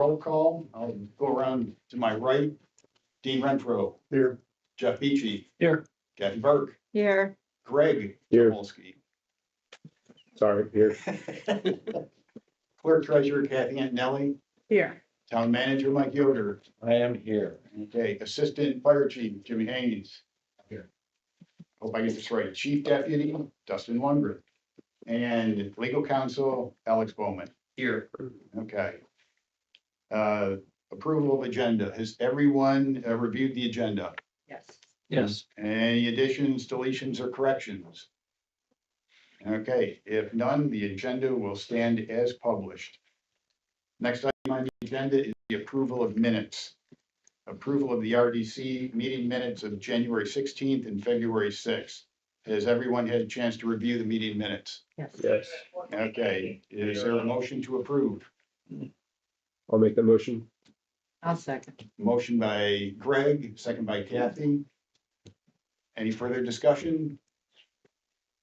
Roll call. I'll go around to my right. Dean Renfro. Here. Jeff Beachy. Here. Kathy Burke. Here. Greg. Here. Jabolski. Sorry, here. Clerk Treasurer Kathy Antonelli. Here. Town Manager Mike Yoder. I am here. Okay, Assistant Fire Chief Jimmy Haynes. Here. Hope I get this right. Chief Deputy Dustin Lundgren. And Legal Counsel Alex Bowman. Here. Okay. Approval of agenda. Has everyone reviewed the agenda? Yes. Yes. Any additions, deletions, or corrections? Okay, if none, the agenda will stand as published. Next item on the agenda is the approval of minutes. Approval of the RDC meeting minutes of January 16th and February 6th. Has everyone had a chance to review the meeting minutes? Yes. Yes. Okay, is there a motion to approve? I'll make the motion. I'll second. Motion by Greg, second by Kathy. Any further discussion?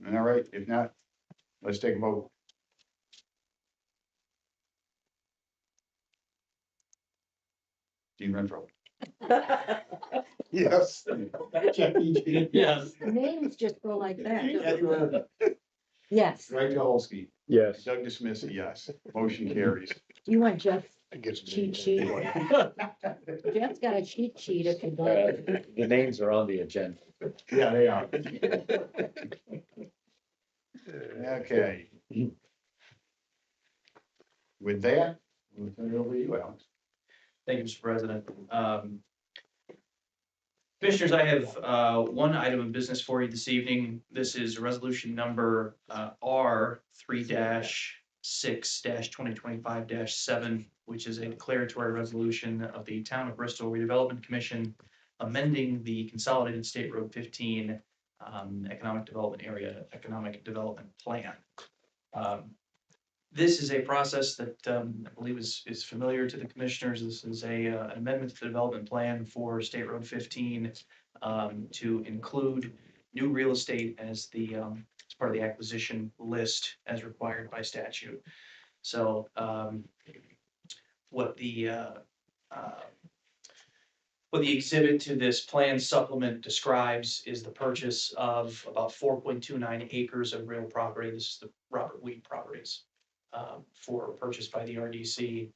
All right, if not, let's take a vote. Dean Renfro. Yes. Jeff Beachy. Yes. Names just go like Kathy that. Burke. Yes. Greg Jabolski. Yes. Doug DeSmith, yes. Motion carries. You want Jeff's I guess cheat sheet? Jeff's got a cheat sheet if you'd like. The names are on the agenda. Yeah, they are. Okay. With that, we'll turn it over to you, Alex. Thank you, Mr. President. Commissioners, I have one item of business for you this evening. This is resolution number R 3-6-2025-7, which is a declaratory resolution of the Town of Bristol Redevelopment Commission amending the Consolidated State Road 15 Economic Development Area Economic Development Plan. This is a process that I believe is familiar to the commissioners. This is an amendment to the development plan for State Road 15 to include new real estate as as part of the acquisition list as required by statute. So what the exhibit to this plan supplement describes is the purchase of about 4.29 acres of real property. This is the Robert Weed properties. For purchase by the RDC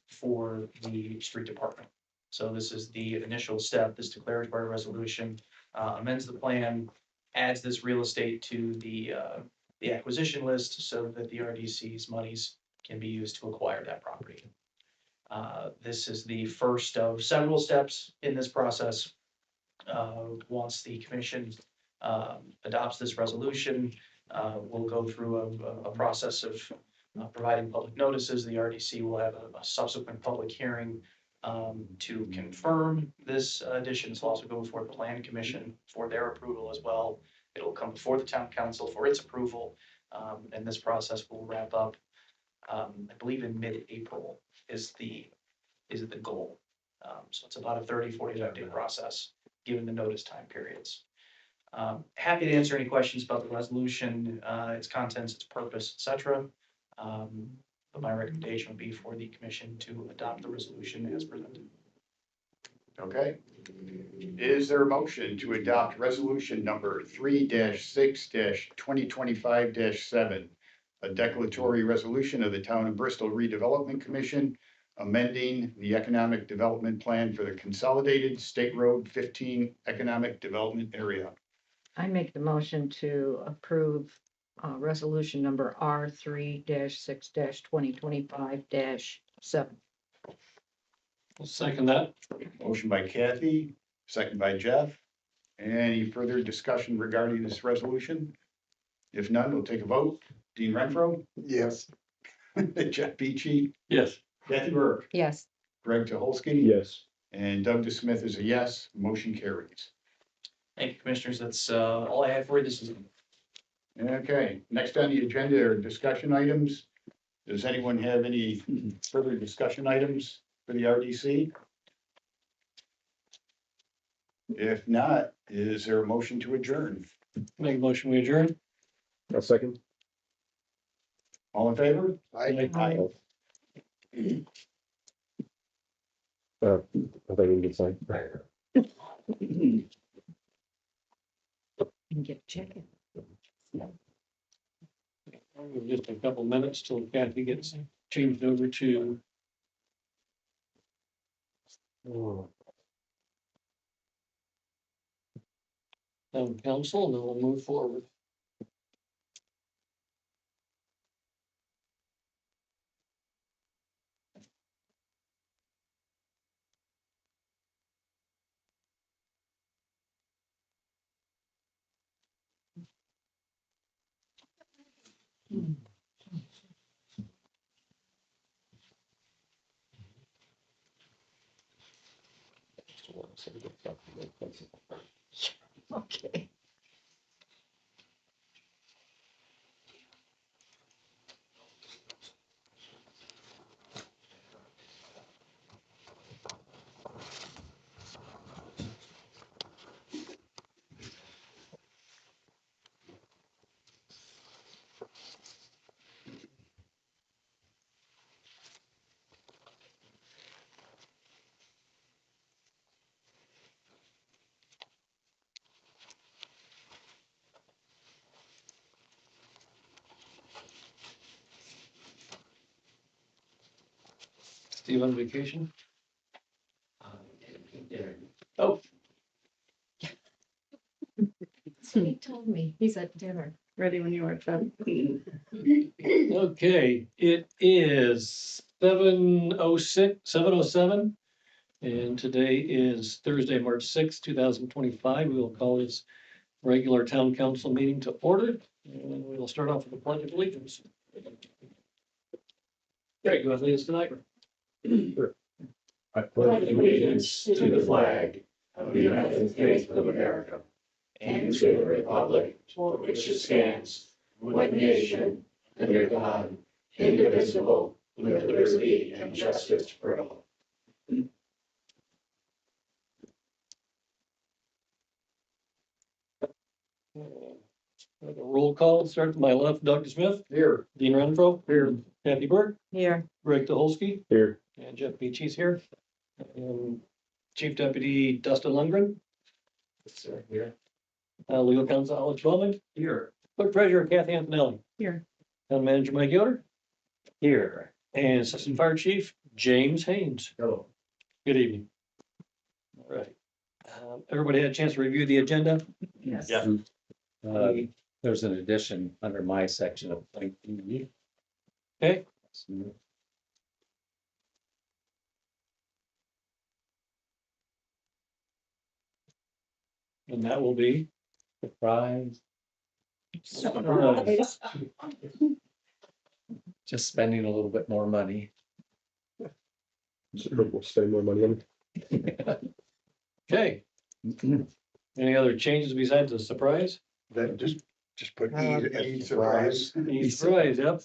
for the street department. So this is the initial step. This declaratory resolution amends the plan, adds this real estate to the acquisition list so that the RDC's monies can be used to acquire that property. This is the first of several steps in this process. Once the commission adopts this resolution, we'll go through a process of providing public notices. The RDC will have a subsequent public hearing to confirm this addition. This will also go before the Plan Commission for their approval as well. It'll come before the Town Council for its approval, and this process will wrap up, I believe in mid-April is the goal. So it's about a 30-45 day process, given the notice time periods. Happy to answer any questions about the resolution, its contents, its purpose, etc. But my recommendation would be for the commission to adopt the resolution as presented. Okay. Is there a motion to adopt resolution number 3-6-2025-7, a declaratory resolution of the Town of Bristol Redevelopment Commission amending the economic development plan for the Consolidated State Road 15 Economic Development Area? I make the motion to approve resolution number R 3-6-2025-7. I'll second that. Motion by Kathy, second by Jeff. Any further discussion regarding this resolution? If none, we'll take a vote. Dean Renfro? Yes. Jeff Beachy? Yes. Kathy Burke? Yes. Greg Jabolski? Yes. And Doug DeSmith is a yes. Motion carries. Thank you, commissioners. That's all I have for you this evening. Okay, next on the agenda are discussion items. Does anyone have any further discussion items for the RDC? If not, is there a motion to adjourn? Make a motion, we adjourn. I'll second. All in favor? Aye. Aye. I think we can sign. And get chicken. Just a couple minutes till Kathy gets changed over to town council, and then we'll move forward. Okay. Steve on vacation? Oh, He told me, he's at dinner. Ready when you are, Chuck. okay, it is 7:07, and today is Thursday, March 6th, 2025. We will call this regular town council meeting to order, and we will start off with the pledge of allegiance. Greg, go ahead, lead us tonight. I Pledge allegiance to the flag of the United States of America and to the republic for which it stands, one nation, under God, indivisible, with liberty and justice for all. Roll call, start to my left, Doug Smith. Here. Dean Renfro. Here. Kathy Burke, Here, Greg Dolsky, Here. and Jeff Beachy's here. Chief Deputy Dustin Lundgren. Here. Legal counsel Alex Bowman. Here. Clerk treasurer Kathy Antonelli. here. Town manager Mike Yoder. Here. And assistant fire chief James Haynes. Hello. Good evening. All right. Everybody had a chance to review the agenda? Yes. Yeah. There's an addition under my section of. Okay, and that will be, Surprise, Surprise. just spending a little bit more money. We'll spend more money on it. okay. Any other changes besides the surprise? Then just put E E surprise. Surprise, yep.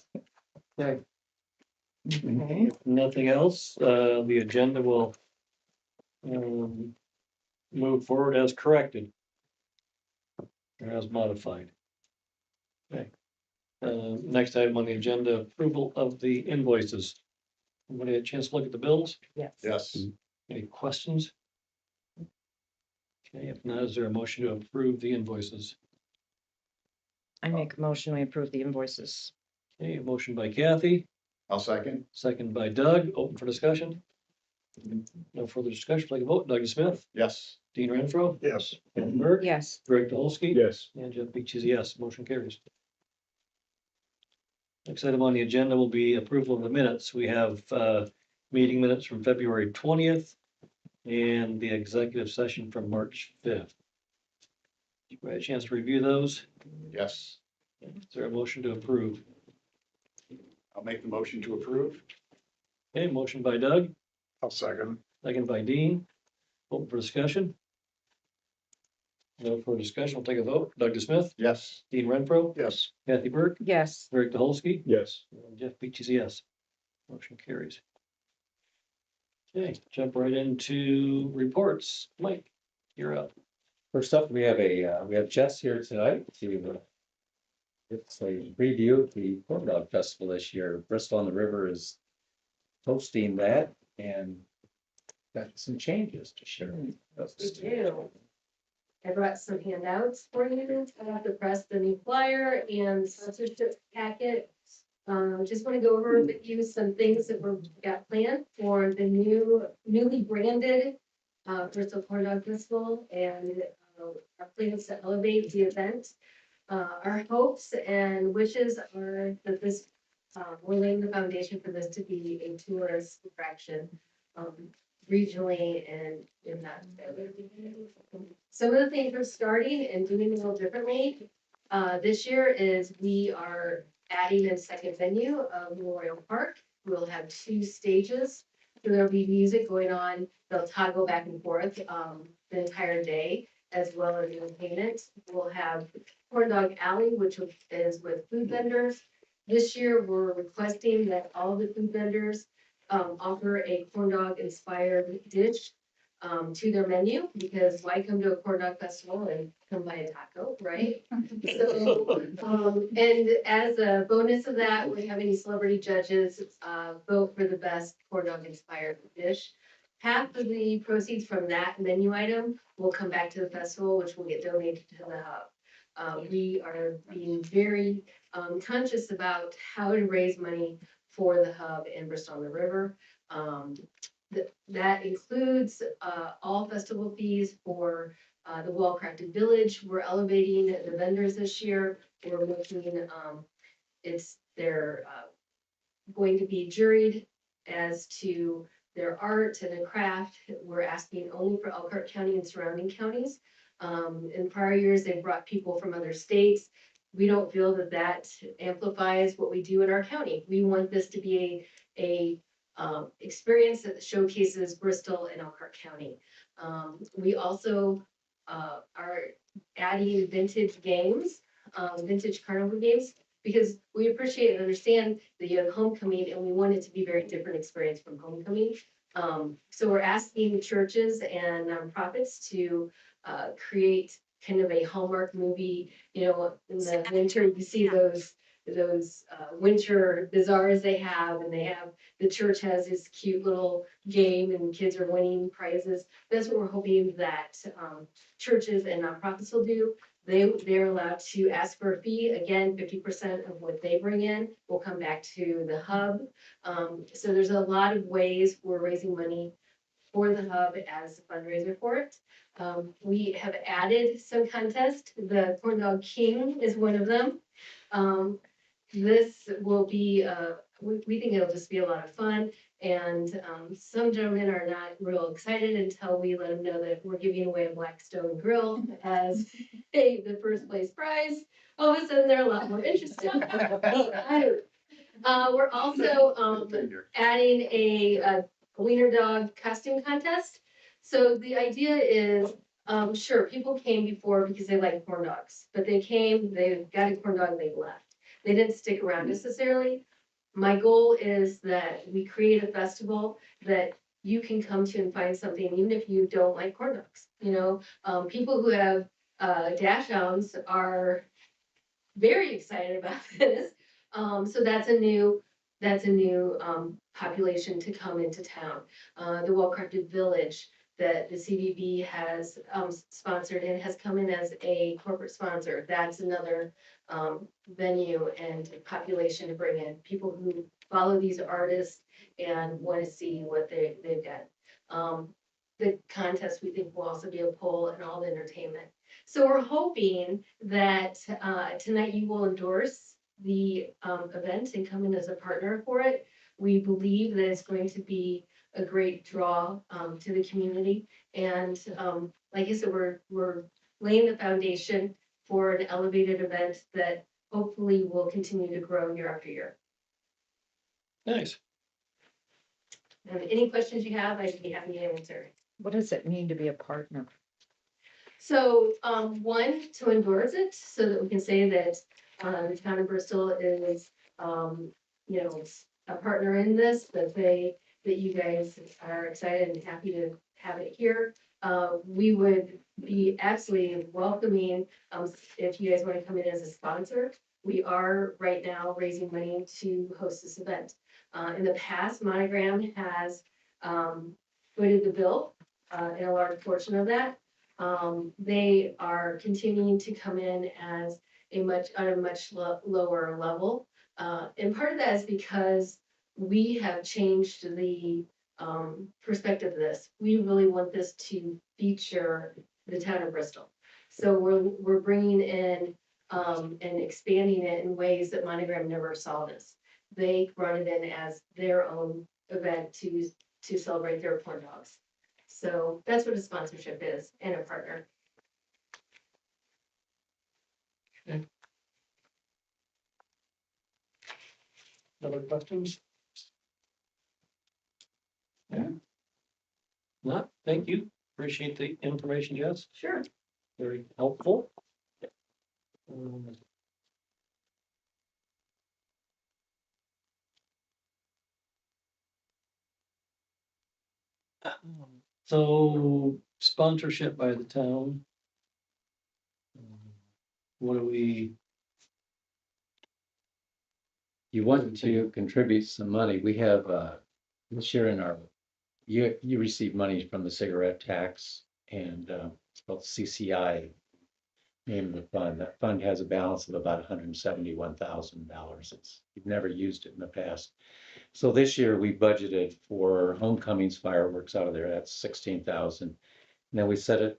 Okay. Okay. If nothing else, the agenda will move forward as corrected. Or as modified. Okay. Next item on the agenda, approval of the invoices. Anybody had a chance to look at the bills? Yes. Yes, Any questions? Okay, if not, is there a motion to approve the invoices? I make a motion, we approve the invoices. Okay, a motion by Kathy, I'll second. second by Doug, open for discussion. No further discussion, take a vote. Doug Smith, Yes. Dean Renfro, Yes. Kathy Burke, Yes, Greg Dolsky. Yes. And Jeff Beach is a yes, motion carries. Next item on the agenda will be approval of the minutes. We have meeting minutes from February 20th and the executive session from March 5th. You had a chance to review those? Yes. Is there a motion to approve? I'll make the motion to approve. Okay, motion by Doug, I'll second. second by Dean. Open for discussion. No further discussion, we'll take a vote. Doug Smith, Yes. Dean Renfro, Yes. Kathy Burke, yes. Greg Dolsky, Yes. and Jeff Beach is a yes. Motion carries. Okay, jump right into reports. Mike, you're up. First up, we have Jess here tonight to. It's a review of the Corn Dog Festival this year. Bristol on the River is hosting that and got some changes to share. We do. I brought some handouts for you. I have to press the new flyer and sponsorship packet. Just want to go over with you some things that we've got planned for the newly branded Bristol Corn Dog Festival and our plans to elevate the event. Our hopes and wishes are that this, we're laying the foundation for this to be a tourist attraction. Regionally and in that. Some of the things we're starting and doing a little differently this year is we are adding a second venue of Memorial Park. We'll have 2 stages. So there'll be music going on. They'll toggle back and forth the entire day, as well as entertainment. We'll have Corn Dog Alley, which is with food vendors. This year, we're requesting that all the food vendors offer a corn dog inspired dish to their menu, because why come to a corn dog festival and come buy a taco, right? So, and as a bonus of that, we're having celebrity judges vote for the best corn dog inspired dish. Half of the proceeds from that menu item will come back to the festival, which will get donated to the hub. We are being very conscious about how to raise money for the hub in Bristol on the River. That includes all festival fees for the Well-Crafted Village. We're elevating the vendors this year. We're making they're going to be juried as to their art and their craft. We're asking only for Elkhart County and surrounding counties. In prior years, they've brought people from other states. We don't feel that that amplifies what we do in our county. We want this to be a experience that showcases Bristol and Elkhart County. We also are adding vintage games, vintage carnival games, because we appreciate and understand that you have homecoming and we want it to be a very different experience from homecoming. So we're asking churches and nonprofits to create kind of a Hallmark movie. You know, in the winter, you see those winter bazaars they have, and the church has this cute little game and kids are winning prizes. That's what we're hoping that churches and nonprofits will do. They're allowed to ask for a fee. Again, 50% of what they bring in will come back to the hub. So there's a lot of ways we're raising money for the hub as a fundraiser for it. We have added some contests. The Corn Dog King is one of them. This will be, we think it'll just be a lot of fun. And some gentlemen are not real excited until we let them know that we're giving away a Blackstone grill as the first place prize. All of a sudden, they're a lot more interested. We're also adding a wiener dog costume contest. So the idea is, sure, people came before because they like corn dogs, but they got a corn dog, they left. They didn't stick around necessarily. My goal is that we create a festival that you can come to and find something, even if you don't like corn dogs. You know, people who have dash hounds are very excited about this. So that's a new population to come into town. The Well-Crafted Village that the CVB has sponsored and has come in as a corporate sponsor. That's another venue and population to bring in people who follow these artists and want to see what they've got. The contest we think will also be a poll and all the entertainment. So we're hoping that tonight you will endorse the event and come in as a partner for it. We believe that it's going to be a great draw to the community. And like I said, we're laying the foundation for an elevated event that hopefully will continue to grow year after year. Nice. Any questions you have, I'd be happy to answer. What does it mean to be a partner? So, one, to endorse it, so that we can say that the town of Bristol is, you know, a partner in this, that you guys are excited and happy to have it here. We would be absolutely welcoming, if you guys want to come in as a sponsor. We are right now raising money to host this event. In the past, Monogram has footed the bill in a large portion of that. They are continuing to come in as on a much lower level. And part of that is because we have changed the perspective of this. We really want this to feature the town of Bristol. So we're bringing in and expanding it in ways that Monogram never saw this. They run it in as their own event to celebrate their corn dogs. So that's what a sponsorship is and a partner. Other questions? Yeah. Not, thank you. Appreciate the information, Jess. Sure. Very helpful. So sponsorship by the town. What do we, You want to contribute some money. We have, this year in our, you receive money from the cigarette tax and, it's called CCI. Name of the fund. That fund has a balance of about $171,000. We've never used it in the past. So this year we budgeted for homecomings fireworks out of there. That's 16,000. And then we budgeted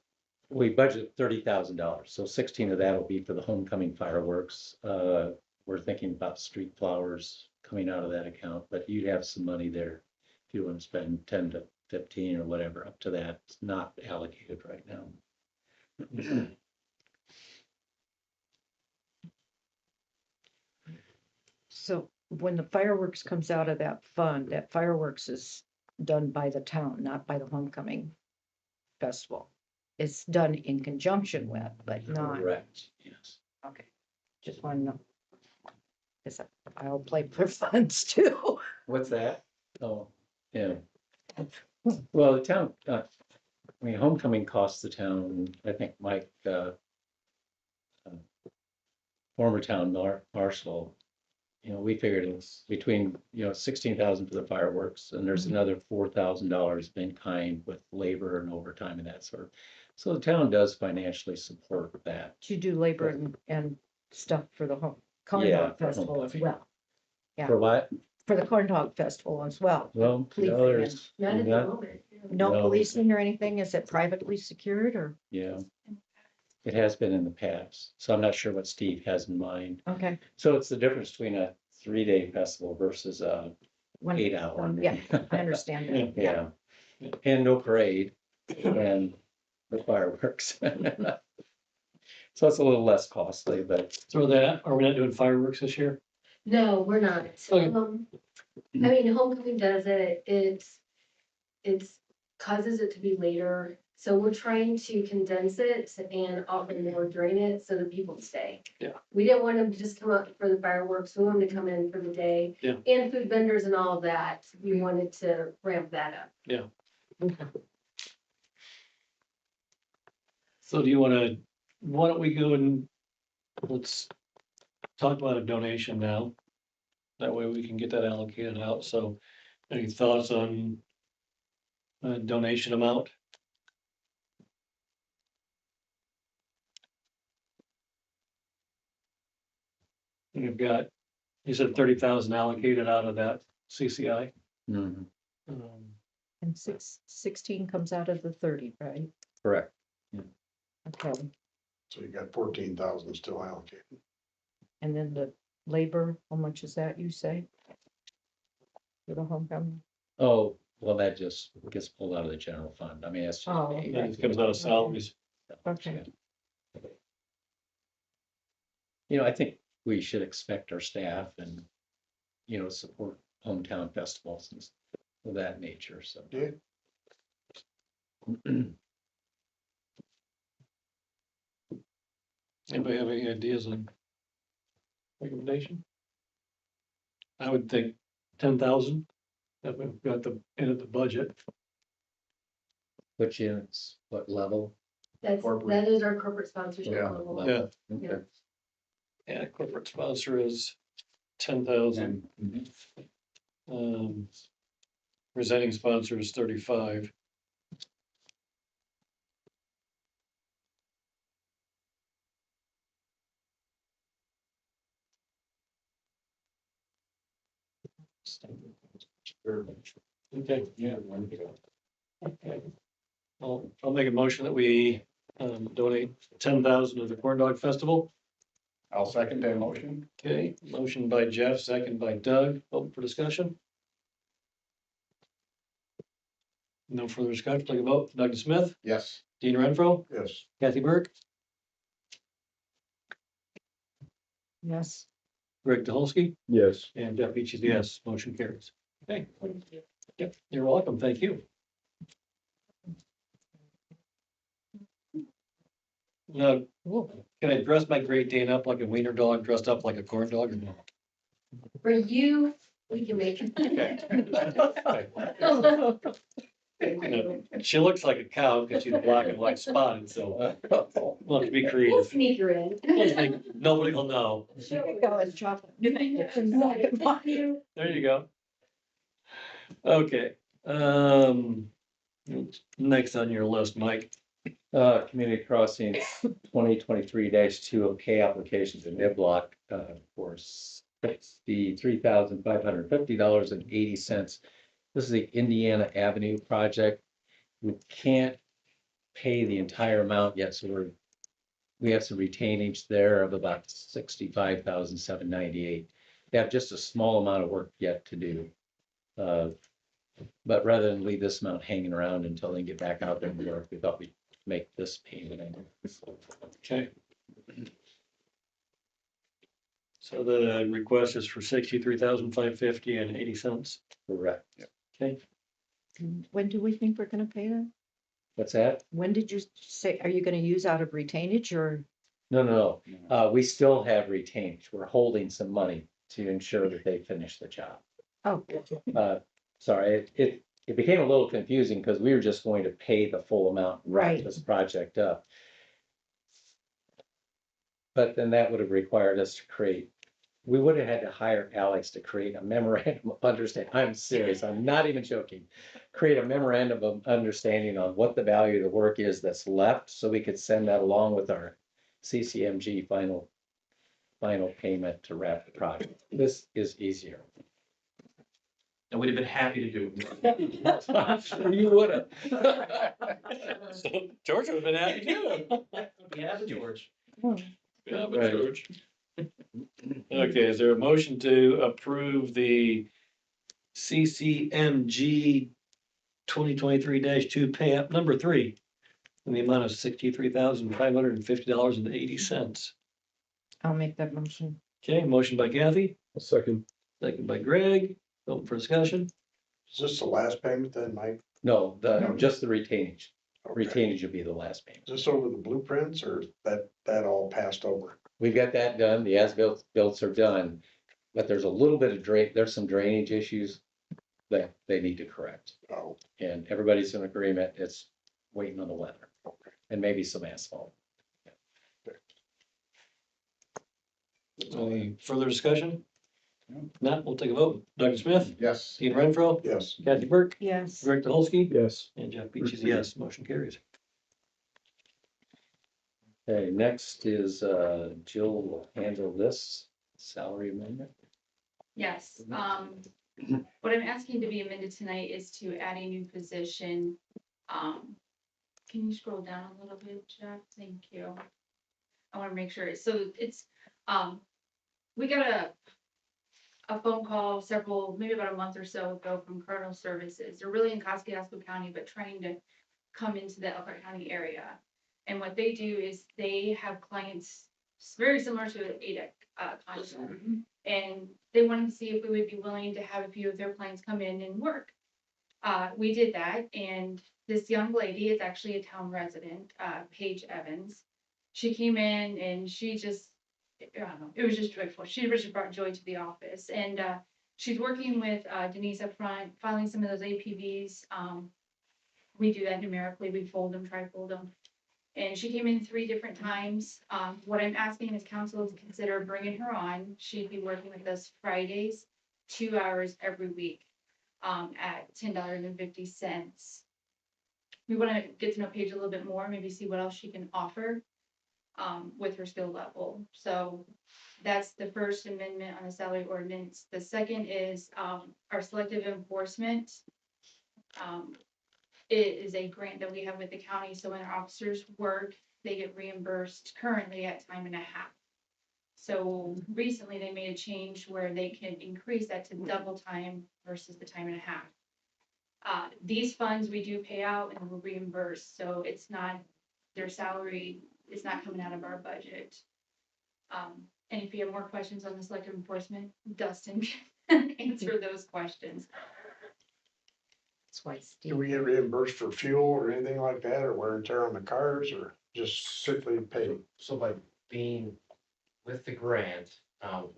$30,000. So 16 of that will be for the homecoming fireworks. We're thinking about street flowers coming out of that account, but you'd have some money there if you want to spend 10 to 15 or whatever up to that. It's not allocated right now. So when the fireworks comes out of that fund, that fireworks is done by the town, not by the homecoming festival. It's done in conjunction with, but not, Correct, yes. okay, just want to know. Because I'll play for funds too. What's that? Oh, yeah. Well, the town, homecoming costs the town, I think Mike, former town marshal, we figured it's between, 16,000 for the fireworks, and there's another $4,000 in kind with labor and overtime and that sort. So the town does financially support that. You do labor and stuff for the corn Yeah, dog festival as well. Yeah. For what? For the corn dog festival as well. Well, Policing there's, Not at the not- moment. No No. policing or anything? Is it privately secured or? yeah. It has been in the past, so I'm not sure what Steve has in mind. Okay. So it's the difference between a 3-day festival versus a One- 8-hour. Yeah, I understand that. Yeah, and no parade and the fireworks. So it's a little less costly, but throw that, are we not doing fireworks this year? No, we're not. Okay. I mean, homecoming does it, it's causes it to be later. So we're trying to condense it and offer more during it so that people stay. Yeah. We didn't want them to just come out for the fireworks. We wanted them to come in for the day. Yeah. And food vendors and all of that. We wanted to ramp that up. So why don't we go and let's talk about a donation now. That way we can get that allocated out. So any thoughts on a donation amount? You've got, you said 30,000 allocated out of that CCI. mhm, And 16 comes out of the 30, right? correct. Okay. So you got 14,000 still allocated. And then the labor, how much is that, you say? For the homecoming? Oh, well, that just gets pulled out of the general fund. I mean, that's just. Oh, paid. It comes out of salaries. Okay. I think we should expect our staff and, support hometown festivals and stuff of that nature, so. Yeah. Anybody have any ideas on recommendation? I would think 10,000, that we've got into the budget. Which units, what level? That is our corporate sponsorship. Yeah. level. Yeah. Okay. Yeah, corporate sponsor is 10,000. Presenting sponsor is 35. Okay, yeah. Okay. I'll make a motion that we donate 10,000 to the Corn Dog Festival. I'll second that motion. Okay, motion by Jeff, second by Doug. Open for discussion. No further discussion. Take a vote. Doug Smith, Yes. Dean Renfro, Yes. Kathy Burke, Yes. Greg Dolsky, Yes. and Jeff Beach is yes. Motion carries. Okay. Yep, you're welcome. Thank you. Now, can I dress my Great Dane up like a wiener dog, dressed up like a corn dog, or no? For you, we can make. She looks like a cow because she's black and white spotted, so we'll have to be We'll creative. sneak her in. Nobody will know. There you go, it's chocolate. There you go. Okay, next on your list, Mike. Community crossings 2023-2 okay applications in mid-block, for $63,550.80. This is the Indiana Avenue project. We can't pay the entire amount yet, so we have some retainage there of about $65,798. They have just a small amount of work yet to do. But rather than leave this amount hanging around until they get back out there and work, we thought we'd make this payment. Okay. So the request is for $63,550.80. Correct. Okay, When do we think we're gonna pay that? What's that? When did you say, are you gonna use out of retainage or? No. We still have retainage. We're holding some money to ensure that they finish the job. Oh, Sorry, it became a little confusing because we were just going to pay the full amount. and wrap Right. This project up. But then that would have required us to we would have had to hire Alex to create a memorandum of understanding. I'm serious, I'm not even joking. Create a memorandum of understanding on what the value of the work is that's left, so we could send that along with our CCMG final payment to wrap the project. This is easier. And we'd have been happy to do it. I'm sure you would have. so George would have been happy too. Yeah, George. Yeah, but Right. George. Okay, is there a motion to approve the CCMG 2023-2 pay app number 3 in the amount of $63,550.80? I'll make that motion. Okay, motion by Kathy, A second. second by Greg. Open for discussion. Is this the last payment then, Mike? No, just the retainage. Okay. Retainage would be the last payment. Is this over the blueprints or that all passed over? We've got that done, the as-built are done, but there's a little bit of there's some drainage issues that they need to correct. Oh, And everybody's in agreement, it's waiting on the weather, okay. and maybe some asphalt. Any further discussion? Not, we'll take a vote. Doug Smith, Yes. Dean Renfro, Yes. Kathy Burke, Yes. Greg Dolsky, Yes. and Jeff Beach is yes. Motion carries. Okay, next is Jill will handle this salary amendment. Yes, what I'm asking to be amended tonight is to add a new position. Can you scroll down a little bit, Jeff? Thank you. I want to make sure, so it's, we got a phone call maybe about a month or so ago from Cardinal Services. They're really in Kosciuszko County, but trying to come into the Elkhart County area. And what they do is they have clients very similar to an ADEC contract. And they wanted to see if we would be willing to have a few of their clients come in and work. We did that, and this young lady is actually a town resident, Paige Evans. She came in and she just, I don't know, it was just joyful. She really brought joy to the office, and she's working with Denise up front, filing some of those APVs. We do that numerically. We fold them, trifold them. And she came in 3 different times. What I'm asking is council to consider bringing her on. She'd be working with us Fridays, 2 hours every week, at $10.50. We want to get to know Paige a little bit more, maybe see what else she can offer, with her skill level. So that's the first amendment on the salary ordinance. The second is, our selective enforcement. It is a grant that we have with the county, so when our officers work, they get reimbursed currently at time and a half. So recently they made a change where they can increase that to double time versus the time and a half. These funds we do pay out and we're reimbursed, so it's not their salary, it's not coming out of our budget. And if you have more questions on the selective enforcement, Dustin can answer those questions. That's why Do Steve. we get reimbursed for fuel or anything like that, or wear and tear on the cars, or just strictly pay? So by being with the grant,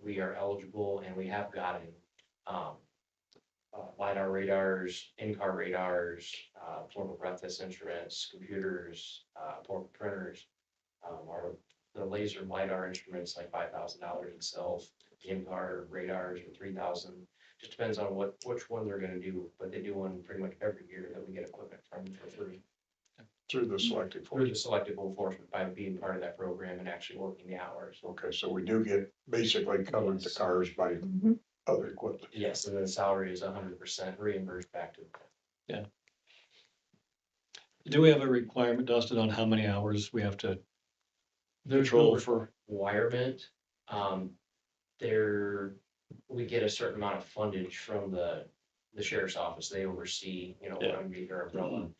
we are eligible and we have gotten, LiDAR radars, in-car radars, portable breath test instruments, computers, portable printers. The laser LiDAR instruments like $5,000 itself, the in-car radars are 3,000. Just depends on which one they're gonna do, but they do one pretty much every year that we get equipment from for free. Through the selective Through force? the selective enforcement by being part of that program and actually working the hours. Okay, so we do get basically covered the cars by Mhm. other equipment. Yes, and then salary is 100% reimbursed back to them. Do we have a requirement, Dustin, on how many hours we have to There's patrol no for? requirement. We get a certain amount of fundage from the sheriff's office. They oversee, what Yeah. underneath their umbrella.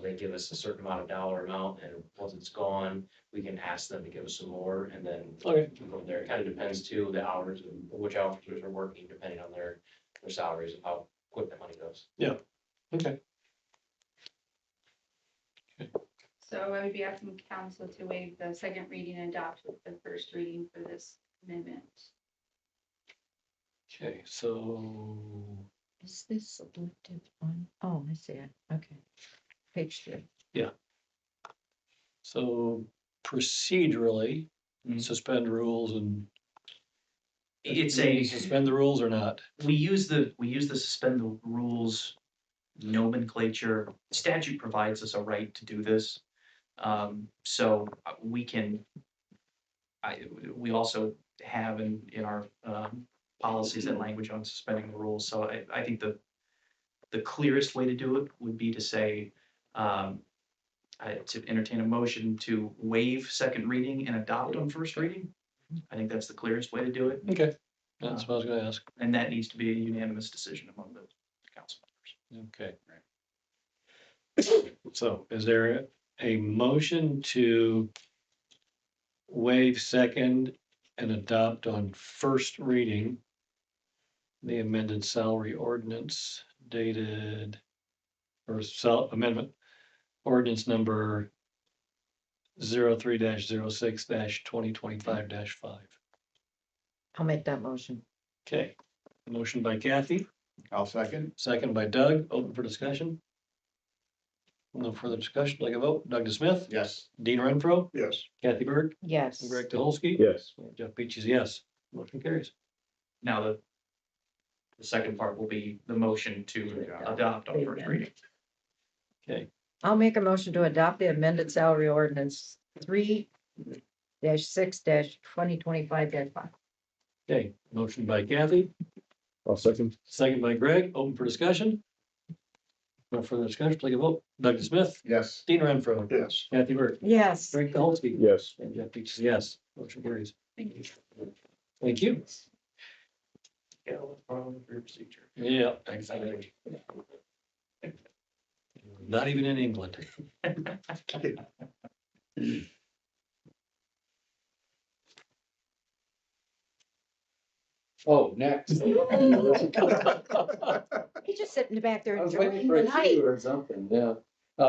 They give us a certain amount of dollar amount, and once it's gone, we can ask them to give us some more, and then Okay. we go from there. It kind of depends too, the hours, and which officers are working, depending on their salaries and how quick the money goes. Okay. So I would be asking council to waive the second reading and adopt the first reading for this amendment. Okay, so, Is this selective one? Oh, I see it. Okay. Page 3. so procedurally, Mhm. suspend rules and. It's Do we a, suspend the rules or not? we use the suspend the rules nomenclature. Statute provides us a right to do this. So we can, we also have in our, policies and language on suspending the rules. So I think the clearest way to do it would be to say, to entertain a motion to waive second reading and adopt on first reading. I think that's the clearest way to do it, Okay, that's what I was gonna ask. and that needs to be a unanimous decision among the council members. Okay. So is there a motion to waive second and adopt on first reading the amended salary ordinance dated, or amendment ordinance number 03-06-2025-5? I'll make that motion. Okay, motion by Kathy, I'll second. second by Doug, open for discussion. No further discussion, like a vote, Doug DeSmith, Yes. Dean Renfro, Yes. Kathy Burke, Yes. Greg Dolsky. Yes. Jeff Beach is yes. Motion carries. Now, the second part will be the motion to adopt on first reading. Okay, I'll make a motion to adopt the amended salary ordinance 3-6-2025-5. okay, motion by Kathy, I'll second. second by Greg, open for discussion. No further discussion, take a vote. Doug Smith, Yes. Dean Renfro, Yes. Kathy Burke, Yes. Greg Dolsky, Yes. and Jeff Beach is yes. Motion carries. Thank you. Thank you. Yeah, what's wrong with your procedure? Yeah, exactly. Not even in England. Oh, next. He's just sitting back there I was enjoying waiting for the a night. cue or something, yeah.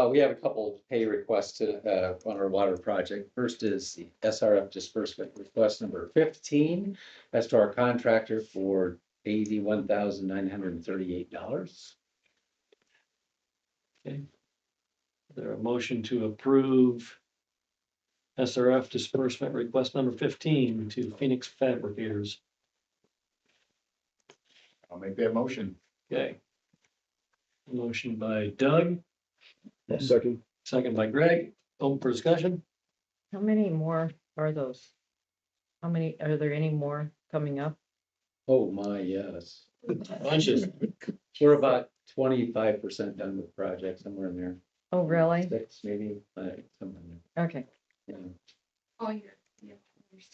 We have a couple pay requests on our water project. First is the SRF disbursement request number 15. That's to our contractor for $81,938. Is there a motion to approve SRF disbursement request number 15 to Phoenix Fabricators? I'll make that motion. Okay. Motion by Doug, Second. second by Greg, open for discussion. How many more are those? How many, are there any more coming up? Oh, my, yes. Bunches. We're about 25% done with the project, somewhere in there. Oh, really? 6, maybe, somewhere in there. Okay, Yeah. Oh, yeah.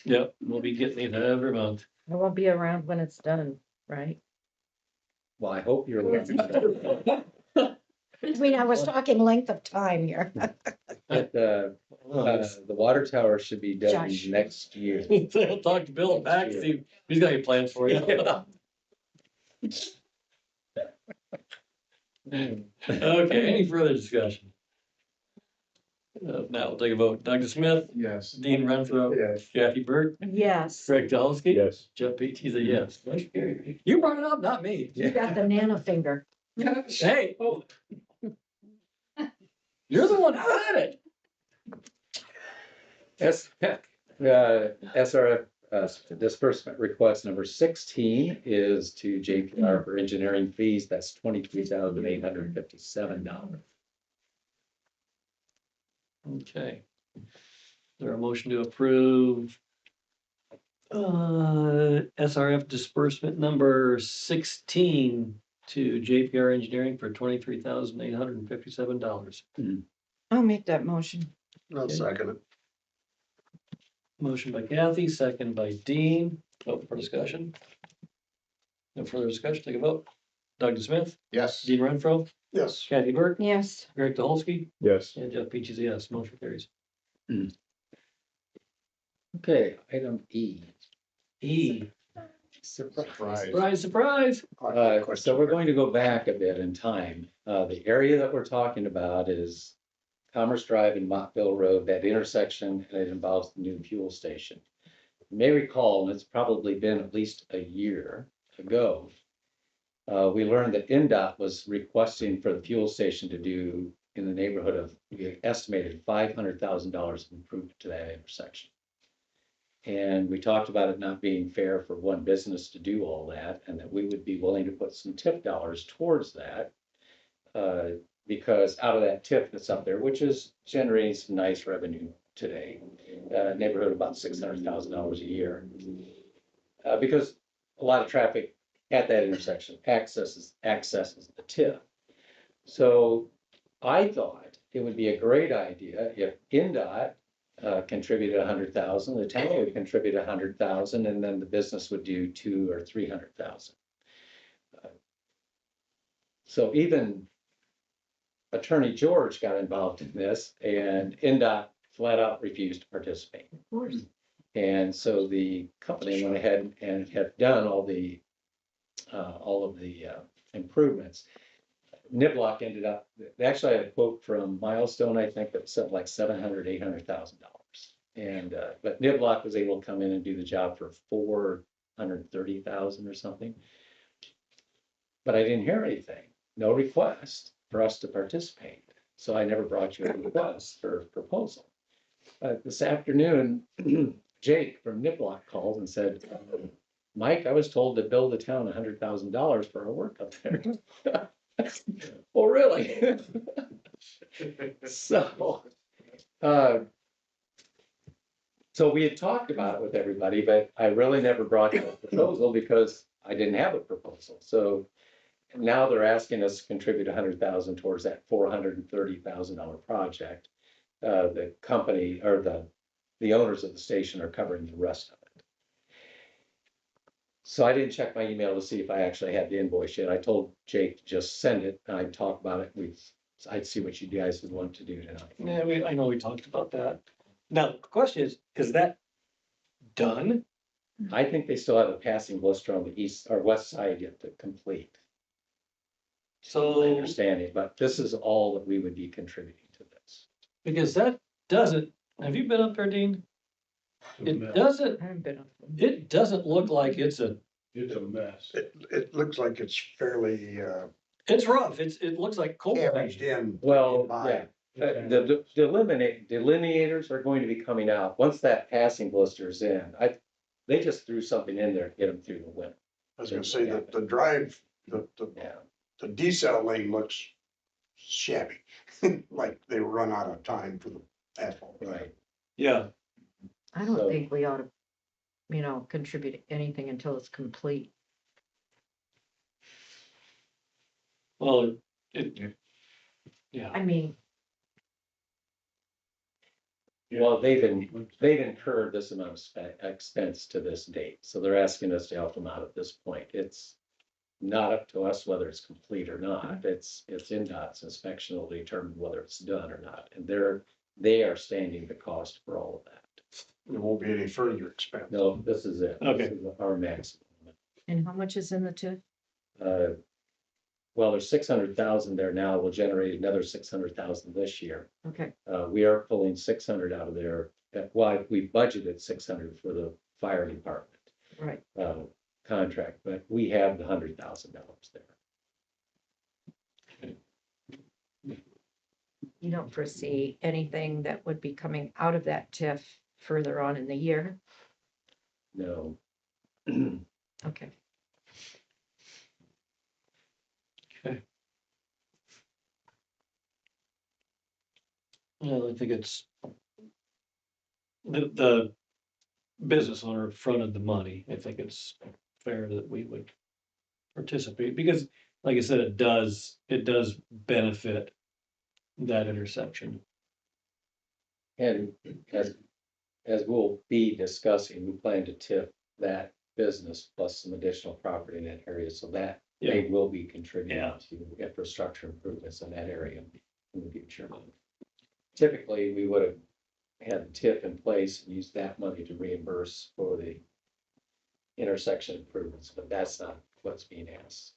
Yep, we'll be getting it every month. I won't be around when it's done, right? Well, I hope you're. I mean, I was talking length of time here. But, the water tower should be done Josh. next year. Talk to Bill back, see, if he's got any plans for you. Okay, any further discussion? Now we'll take a vote. Dr. Smith, Yes. Dean Renfro, Yes. Kathy Burke, Yes, Greg Dolsky. Yes. Jeff Peachy's a yes. You brought it up, not me. you got the nano finger. Hey. You're the one who had it. SRF disbursement request number 16 is to JPR for engineering fees. That's $23,857. Okay. There a motion to approve SRF disbursement number 16 to JPR Engineering for $23,857. I'll make that motion. I'll second it. Motion by Kathy, second by Dean. Open for discussion. No further discussion, take a vote. Doug Smith, Yes. Dean Renfro, Yes. Kathy Burke, Yes, Greg Dolsky, Yes. and Jeff Peachy's a yes. Motion carries. Okay, item E. E, Surprise. surprise, surprise. So we're going to go back a bit in time. The area that we're talking about is Commerce Drive and Montville Road, that intersection, and it involves the new fuel station. You may recall, and it's probably been at least a year ago, we learned that NDOT was requesting for the fuel station to do in the neighborhood of, we estimated $500,000 of improvement to that intersection. And we talked about it not being fair for one business to do all that, and that we would be willing to put some tip dollars towards that. Because out of that tip that's up there, which is generating some nice revenue today, neighborhood of about $600,000 a year. Because a lot of traffic at that intersection accesses the tip. So I thought it would be a great idea if NDOT contributed 100,000, the town would contribute 100,000, and then the business would do 200,000 or 300,000. So even Attorney George got involved in this, and NDOT flat out refused to participate. of course. And so the company went ahead and had done all of the improvements. Niblock ended up, they actually had a quote from Milestone, I think, that said like $700,000, $800,000. And, but Niblock was able to come in and do the job for $430,000 or something. But I didn't hear anything, no request for us to participate. So I never brought you a request for proposal. This afternoon, Jake from Niblock called and said, Mike, I was told to bill the town $100,000 for our work up there. Well, really? So we had talked about it with everybody, but I really never brought you a proposal because I didn't have a proposal. So now they're asking us to contribute 100,000 towards that $430,000 project. The company or the owners of the station are covering the rest of it. So I didn't check my email to see if I actually had the invoice yet. I told Jake to just send it and I'd talk about it. I'd see what you guys would want to do tonight. Yeah, I know we talked about that. Now, the question is that done? I think they still have a passing blister on the east or west side yet to complete. My So, understanding, but this is all that we would be contributing to this. because that doesn't, have you been up there, Dean? It doesn't, I haven't been on. it doesn't look like it's a mess. It looks like it's fairly, it's rough. It looks like coal. damaged in. Well, by- yeah, the delineators are going to be coming out once that passing blister is in. They just threw something in there to get them through the winter. I was gonna say that the drive, Yeah. the decel lane looks shabby, like they run out of time for the asphalt. Right. Yeah, I don't So- think we ought to, contribute anything until it's complete. well, yeah, I mean, Well, they've incurred this amount of expense to this date, so they're asking us to help them out at this point. It's not up to us whether it's complete or not. It's NDOT's inspection will determine whether it's done or not, and they are standing the cost for all of that. There won't be any further expense. No, this is it. Okay. This is our maximum. and how much is in the TIF? Well, there's 600,000 there now. We'll generate another 600,000 this year. Okay, We are pulling 600 out of there. Well, we budgeted 600 for the fire department right. contract, but we have the $100,000 there. You don't foresee anything that would be coming out of that TIF further on in the year? No. Okay. well, I think it's the business owner fronted the money. I think it's fair that we would participate, because like I said, it does benefit that intersection. And as we'll be discussing, we plan to tip that business plus some additional property in that area, so that they will be contributing Yeah. to infrastructure improvements in that area in the future. Typically, we would have had the tip in place and used that money to reimburse for the intersection improvements, but that's not what's being asked.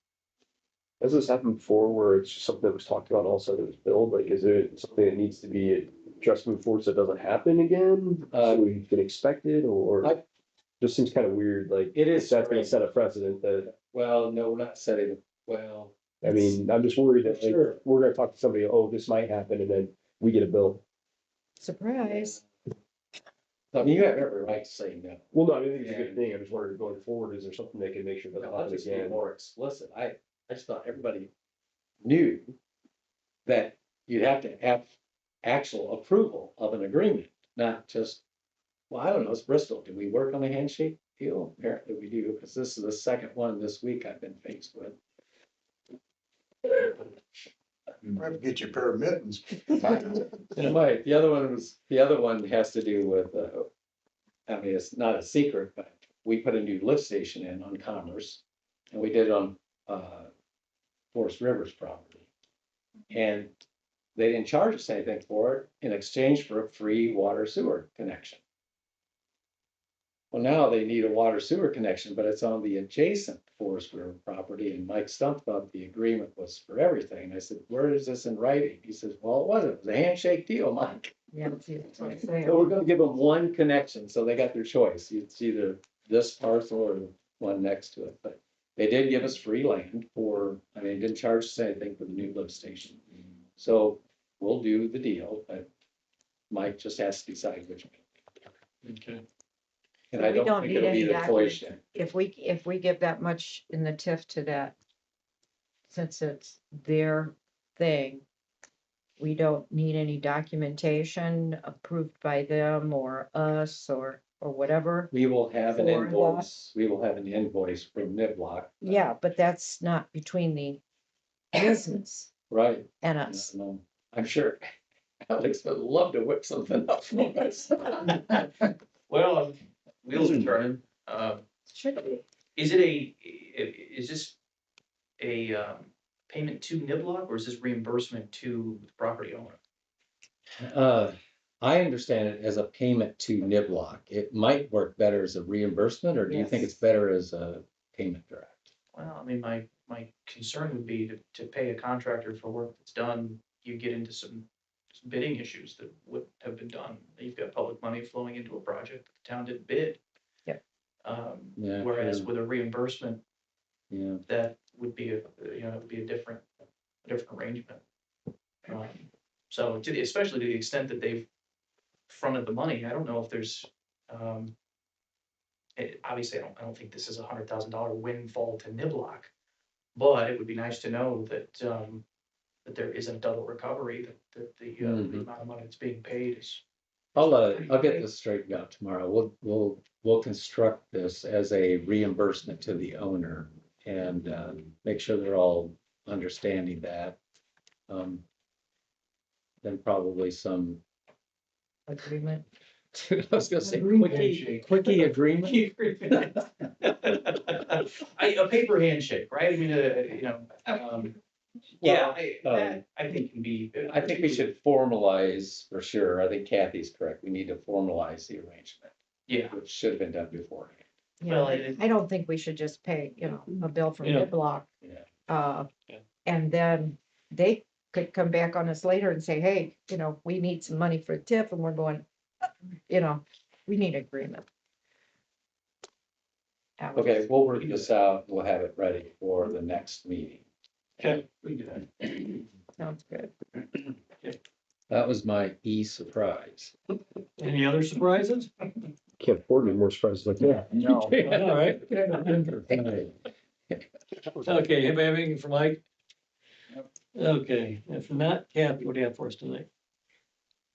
Has this happened before where it's just something that was talked about also that was billed? Like, is it something that needs to be addressed moving forward so it doesn't happen again? So we can expect it, or I- just seems kind of weird, like. It is That's gonna strange. set a precedent that, Well, no, we're not setting, well. I mean, I'm just worried that like, Sure. we're gonna talk to somebody, oh, this might happen, and then we get a bill. Surprise. I mean, you have every right to say no. Well, no, I mean, I think it's a good thing. I just wondered going forward, is there something they can make sure doesn't I'll happen just be again? more explicit. I just thought everybody knew that you'd have to have actual approval of an agreement, not just, well, I don't know, it's Bristol. Do we work on a handshake deal? Apparently we do, because this is the second one this week I've been faced with. You have to get your pair of mittens. It might. The other one has to do with, I mean, it's not a secret, but we put a new lift station in on Commerce. And we did it on, Forest River's property. And they didn't charge us anything for it in exchange for a free water sewer connection. Well, now they need a water sewer connection, but it's on the adjacent Forest River property, and Mike Stump thought the agreement was for everything. And I said, where is this in writing? He says, well, it wasn't. It was a handshake deal, Mike. Yeah, that's what I'm saying. So we're gonna give them one connection, so they got their choice. It's either this parcel or the one next to it, but they did give us free land for, I mean, didn't charge us anything for the new lift station. So we'll do the deal, but Mike just has to decide which one. Okay. And I We don't don't think need it'll be any the toy shed. If we give that much in the TIF to that, since it's their thing, we don't need any documentation approved by them or us or whatever. We will have an For that. invoice, we will have an invoice from Niblock. Yeah, but that's not between the business Right. and us. No, I'm sure Alex would love to whip something up for us. Well, wheels are turning. Should be. Is this a payment to Niblock, or is this reimbursement to the property owner? I understand it as a payment to Niblock. It might work better as a reimbursement, or do you think Yes. it's better as a payment direct? Well, I mean, my concern would be to pay a contractor for work that's done, you get into some bidding issues that would have been done. You've got public money flowing into a project that the town didn't bid. Yep. Yeah, Whereas yeah. with a reimbursement, Yeah, that would be it would be a different arrangement. So especially to the extent that they've fronted the money, I don't know if there's, Obviously, I don't think this is $100,000 windfall to Niblock. But it would be nice to know that, that there isn't double recovery, that the amount of money that's being paid is. I'll get this straightened out tomorrow. We'll construct this as a reimbursement to the owner and make sure they're all understanding that. Then probably some, Agreement. I was gonna say Handshake. quickie agreement. A paper handshake, right? I mean, yeah, I think can be. I think we should formalize for sure. I think Kathy's correct. We need to formalize the arrangement, Yeah, which should have been done beforehand. well, I don't think we should just pay, a bill from Yeah. Midblock. Yeah. Yeah. And then they could come back on us later and say, hey, we need some money for a tip, and we're going, we need agreement. Okay, we'll work this out. We'll have it ready for the next meeting. Okay. Sounds good. That was my surprise. Any other surprises? Can't afford any more surprises like that. No. All right. Okay, anybody have anything for Mike? Okay, if not, Kathy, what do you have for us tonight?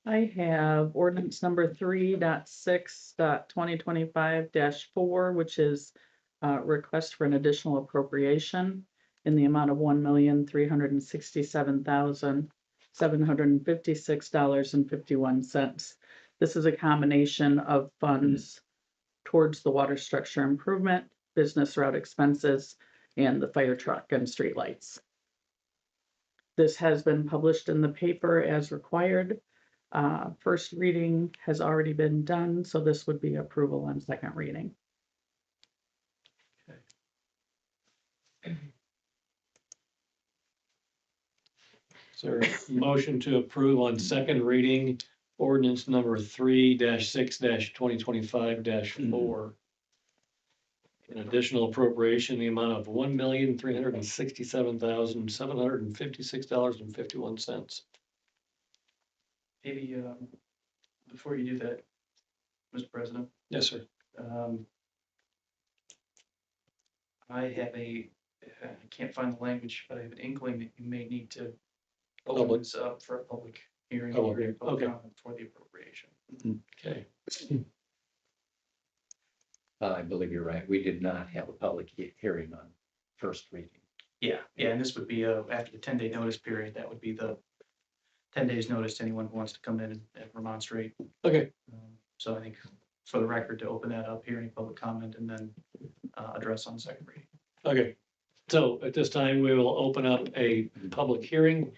I have ordinance number 3.6.2025-4, which is request for an additional appropriation in the amount of $1,367,756.51. This is a combination of funds towards the water structure improvement, business route expenses, and the fire truck and streetlights. This has been published in the paper as required. First reading has already been done, so this would be approval on second reading. Is there a motion to approve on second reading ordinance number 3-6-2025-4? An additional appropriation in the amount of $1,367,756.51. maybe, before you do that, Mr. President, Yes, sir. I have I can't find the language, but I have an inkling that you may need to Public. open this up for a public hearing. Public or hearing, public okay. comment For the appropriation. Okay, I believe you're right. We did not have a public hearing on first reading. Yeah, and this would be, after the 10-day notice period, that would be the 10 days notice to anyone who wants to come in and remonstrate. okay, So I think for the record, to open that up, hear any public comment, and then address on second reading. okay. So at this time, we will open up a public hearing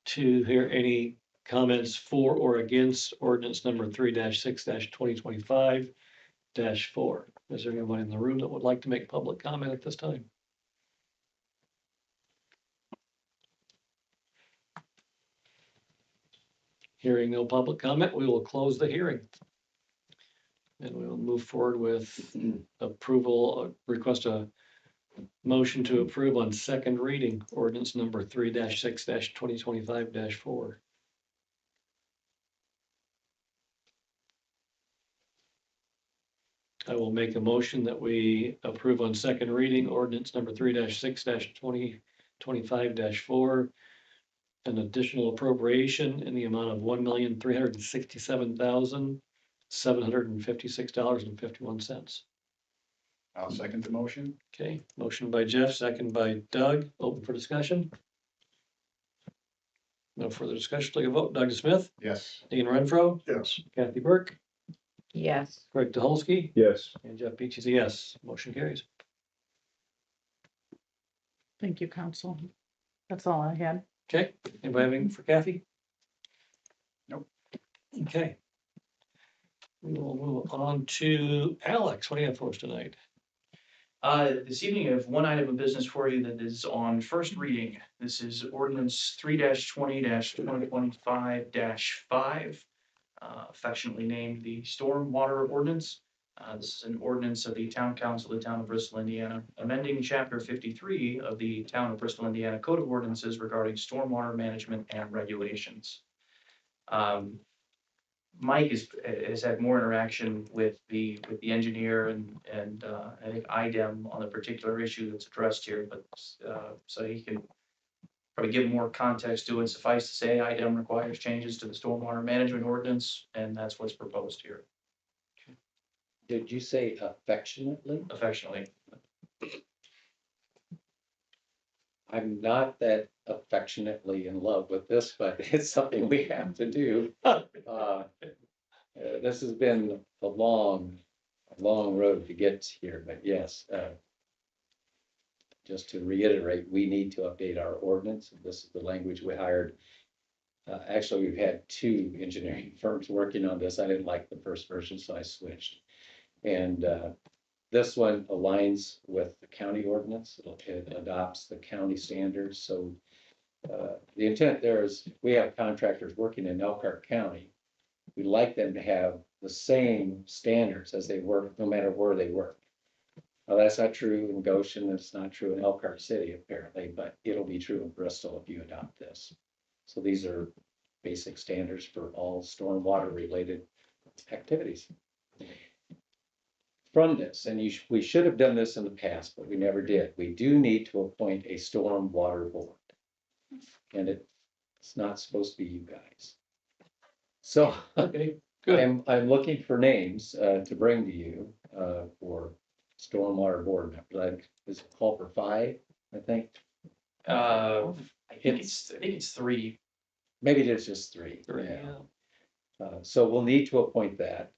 to hear any comments for or against ordinance number 3-6-2025-4. Is there anyone in the room that would like to make public comment at this time? Hearing no public comment, we will close the hearing. And we will move forward with approval, request a motion to approve on second reading ordinance number 3-6-2025-4. I will make a motion that we approve on second reading ordinance number 3-6-2025-4. An additional appropriation in the amount of $1,367,756.51. I'll second the motion. Okay, motion by Jeff, second by Doug, open for discussion. No further discussion, take a vote. Doug Smith, Yes. Dean Renfro, Yes. Kathy Burke, Yes. Greg Dolsky, Yes. and Jeff Beach is a yes. Motion carries. Thank you, council. That's all I had. Okay, anybody have anything for Kathy? Nope. Okay. We will move on to Alex. What do you have for us tonight? This evening, I have one item of business for you that is on first reading. This is ordinance 3-20-2025-5, affectionately named the Stormwater Ordinance. This is an ordinance of the Town Council of the Town of Bristol, Indiana, amending Chapter 53 of the Town of Bristol, Indiana Code of Ordinances regarding stormwater management and regulations. Mike has had more interaction with the engineer and I think IDEM on the particular issue that's addressed here, but, so he can probably give more context to it. Suffice to say, IDEM requires changes to the stormwater management ordinance, and that's what's proposed here, Did you say affectionately? affectionately. I'm not that affectionately in love with this, but it's something we have to do. This has been a long road to get here, but yes. Just to reiterate, we need to update our ordinance. This is the language we hired. Actually, we've had 2 engineering firms working on this. I didn't like the first version, so I switched. And this one aligns with the county ordinance. It adopts the county standards. So the intent there is we have contractors working in Elkhart County. We'd like them to have the same standards as they work, no matter where they work. Now, that's not true in Goshen. It's not true in Elkhart City, apparently, but it'll be true in Bristol if you adopt this. So these are basic standards for all stormwater related activities. From this, and we should have done this in the past, but we never did. We do need to appoint a stormwater board. And it's not supposed to be you guys. So Okay, good. I'm looking for names to bring to you for stormwater board members. Like, is it call for 5, I think? I think it's 3. Maybe there's just 3. Yeah. So we'll need to appoint that.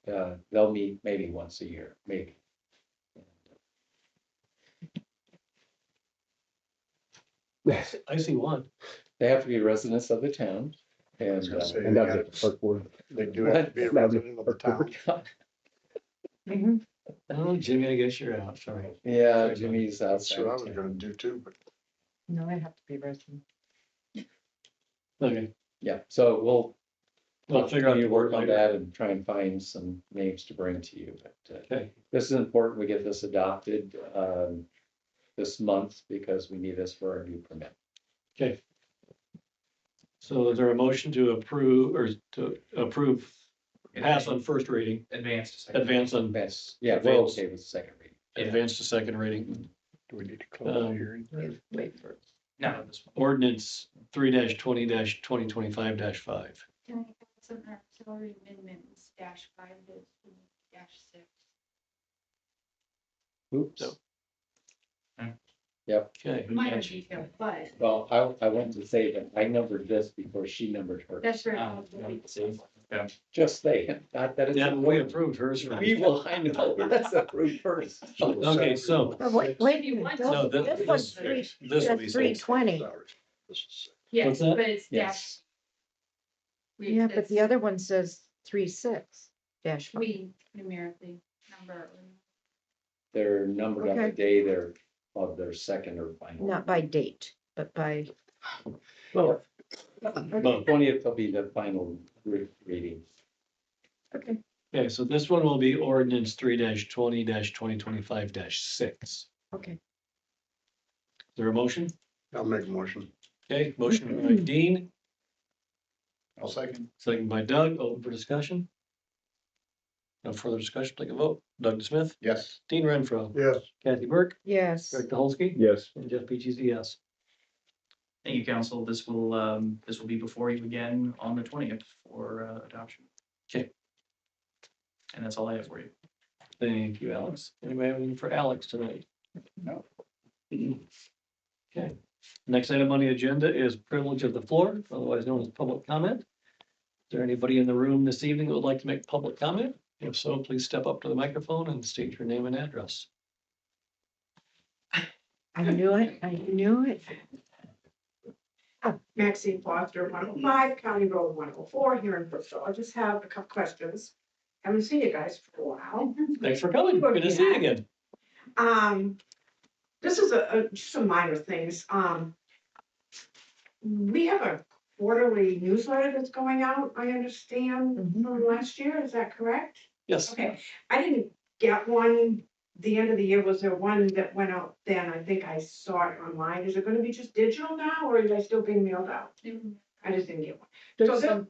They'll meet maybe once a year, maybe. I see one. They have to be residents of the town. I was And gonna say, And they that's gotta- the park board. they do have to be a resident of the town. Oh, Jimmy, I guess you're out, sorry. Yeah, Jimmy's That's outside. what I of was town. gonna do too, but No, I have to be resident. Okay, Yeah, so we'll figure out continue the to work word on later. that and try and find some names to bring to you. But Okay, this is important. We get this adopted this month because we need this for our new permit. okay. So is there a motion to approve, pass on first reading, Advanced to second. advance on, That's, yeah, we're Advance. okay with the second reading. Yeah. advance to second reading? do we need to close the hearing? Wait for it. No, this one. Ordinance 3-20-2025-5. Can I add some auxiliary amendments, -5 to -6? Oops. So- Yep. Okay, Minor detail, but Well, I want to say that I numbered this before she numbered hers. that's very. See, Just saying, not that it's. yeah, we approved hers. We will, I know, let's approve first. Okay, so, Oh, wait, you want no, this one's this 3, will be that's 320. Yes, What's that? but it's Yes. Yeah, but the other one says 36-5. We numerically number. They're numbered on the Okay. day they're of their second or final. Not by date, but by. well, Well, 20th will be the final reading. Okay. okay, so this one will be ordinance 3-20-2025-6. Is Okay. there a motion? I'll make a motion. Okay, motion by Dean, I'll second. second by Doug, open for discussion. No further discussion, take a vote. Doug Smith, Yes. Dean Renfro, Yes. Kathy Burke, Yes. Greg Dolsky, Yes. and Jeff Peaches, yes. thank you, council. This will be before you again on the 20th for adoption. Okay. And that's all I have for you. Thank you, Alex. Anybody have anything for Alex tonight? No. Okay, next item on the agenda is privilege of the floor, otherwise known as public comment. Is there anybody in the room this evening who would like to make public comment? If so, please step up to the microphone and state your name and address. I knew it, I knew it. Maxine Foster, 105 County Road 104 here in Bristol. I just have a couple questions. Haven't seen you guys for a while. Thanks for coming. Good to see you again. This is just some minor things. We have a quarterly newsletter that's going out, I understand, from last year. Is that correct? Yes. Okay, I didn't get one. The end of the year, was there one that went out then? I think I saw it online. Is it gonna be just digital now, or are they still being mailed out? I just didn't get one.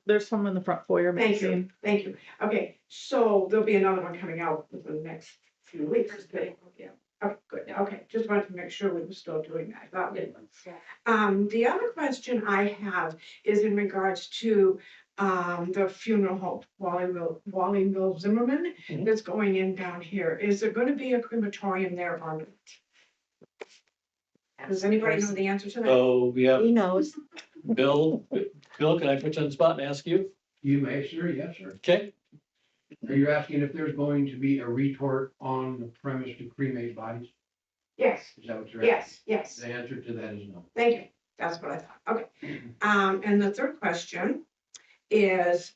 There's some in the front foyer, Thank you, Maxine. thank you. Okay, so there'll be another one coming out within the next few weeks. Yeah. Oh, good, okay, just wanted to make sure we were still doing that. I thought we were. The other question I have is in regards to, the funeral home, Wallyville Zimmerman Mhm. that's going in down here. Is there gonna be a crematorium there or not? Does anybody know the answer to that? So we have He knows. Bill, can I put you on the spot and ask you? You may, sir, yes, sir. Okay, Are you asking if there's going to be a retort on the premise to cremate bodies? Yes, Is that what you're asking? yes. The answer to that is no. Thank you. That's what I thought. Okay. And the third question is,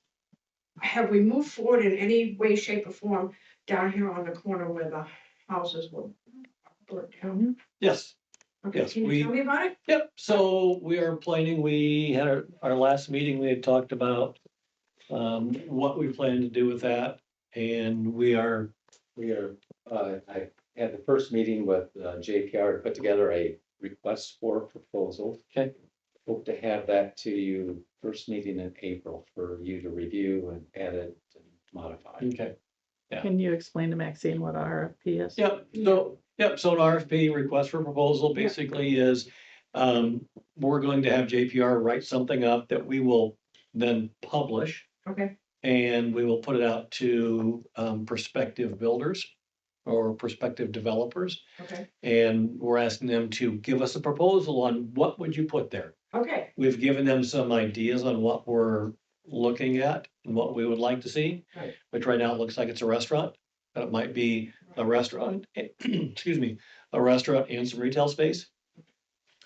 have we moved forward in any way, shape or form down here on the corner where the houses were burnt down? yes. Okay, Yes, can we- you tell me about it? Yep, so we are planning, we had our last meeting, we had talked about what we plan to do with that. And I had the first meeting with JPR to put together a request for proposal. Okay. Hope to have that to you first meeting in April for you to review and edit and modify. okay, Yeah. Can you explain to Maxine what RFP is? So an RFP, request for proposal, basically is, we're going to have JPR write something up that we will then publish. Okay, And we will put it out to prospective builders or prospective developers. okay, And we're asking them to give us a proposal on what would you put there. okay, We've given them some ideas on what we're looking at and what we would like to see. Right. Which right now it looks like it's a restaurant, but it might be a restaurant, excuse me, a restaurant and some retail space.